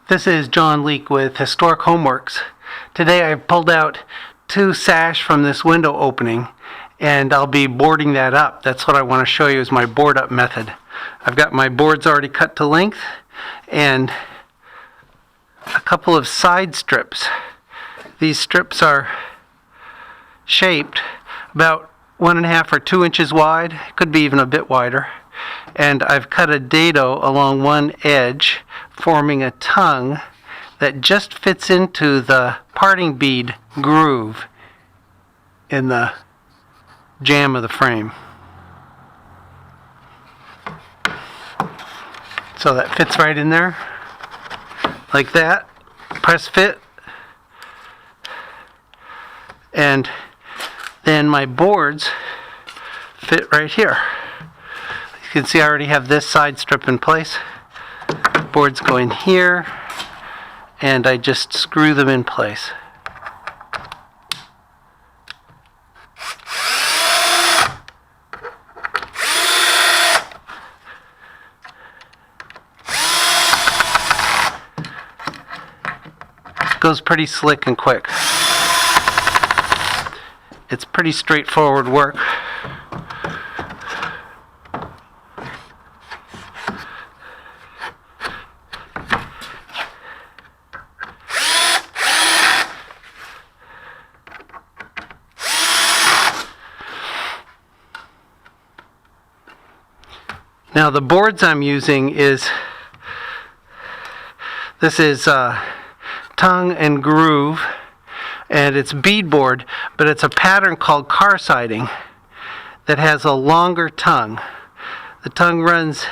This is John Leake with Historic Homeworks. Today I pulled out 2 sash from this window opening and I'll be boarding that up. That's what I want to show you is my board up method. I've got my boards already cut to length and a couple of side strips. These strips are shaped about 1.5 or 2 inches wide, could be even a bit wider. And I've cut a dado along one edge, forming a tongue that just fits into the parting bead groove in the jamb of the frame. So that fits right in there, like that. Press fit. And then my boards fit right here. You can see I already have this side strip in place. Boards go in here, and I just screw them in place. It goes pretty slick and quick. It's pretty straightforward work. Now the boards I'm using this is tongue and groove, and it's bead board, but it's a pattern called car siding that has a longer tongue. The tongue runs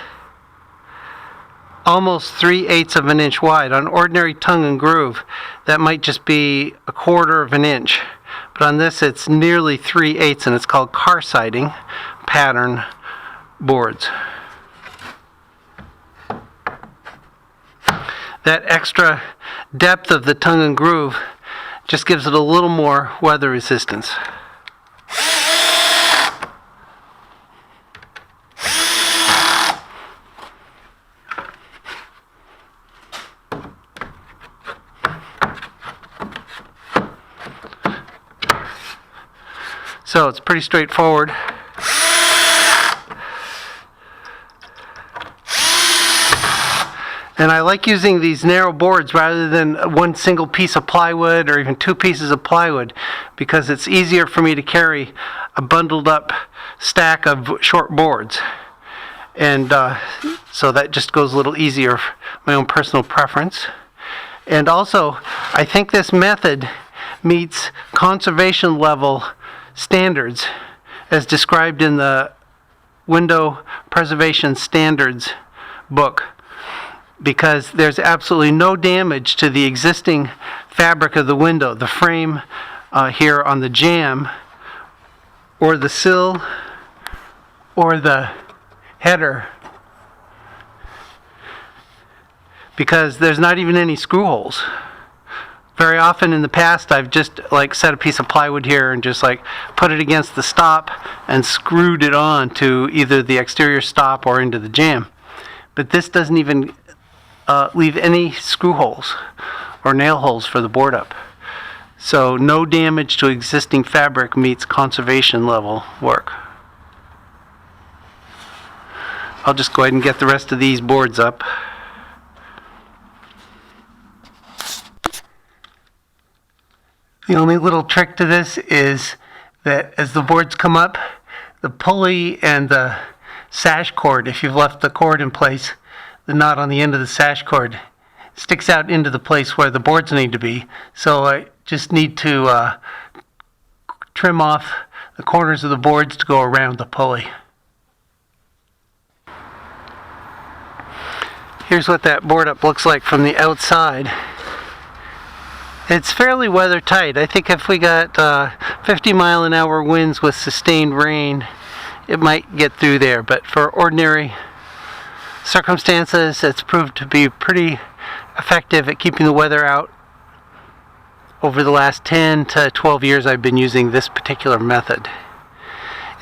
almost 3/8 of an inch wide. On ordinary tongue and groove, that might just be 1/4 of an inch, but on this it's nearly 3/8, and it's called car siding pattern boards. That extra depth of the tongue and groove just gives it a little more weather resistance. So it's pretty straightforward. And I like using these narrow boards rather than one single piece of plywood or even 2 pieces of plywood, because it's easier for me to carry a bundled up stack of short boards. And so that just goes a little easier, my own personal preference. And also, I think this method meets conservation level standards as described in the Window Preservation Standards book, because there's absolutely no damage to the existing fabric of the window, the frame here on the jamb, or the sill, or the header, because there's not even any screw holes. Very often in the past I've just set a piece of plywood here and just put it against the stop and screwed it on to either the exterior stop or into the jamb. But this doesn't even leave any screw holes or nail holes for the board up. So no damage to existing fabric meets conservation level work. I'll just go ahead and get the rest of these boards up. The only little trick to this is that as the boards come up, the pulley and the sash cord, if you've left the cord in place, the knot on the end of the sash cord sticks out into the place where the boards need to be. So I just need to trim off the corners of the boards to go around the pulley. Here's what that board up looks like from the outside. It's fairly weather tight. I think if we got 50-mile-an-hour winds with sustained rain, it might get through there. But for ordinary circumstances, it's proved to be pretty effective at keeping the weather out. Over the last 10 to 12 years I've been using this particular method.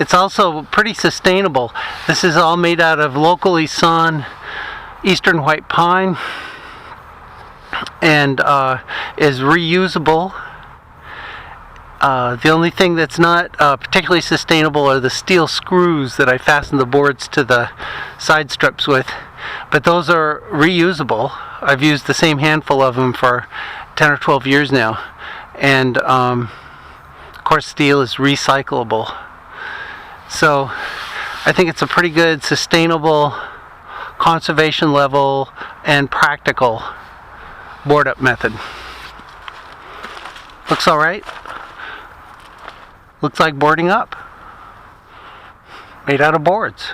It's also pretty sustainable. This is all made out of locally sawn eastern white pine. and is reusable. The only thing that's not particularly sustainable are the steel screws that I fasten the boards to the side strips with, but those are reusable. I've used the same handful of them for 10 or 12 years now, and of course steel is recyclable. So I think it's a pretty good, sustainable, conservation level, and practical board up method. Looks alright. Looks like boarding up, made out of boards.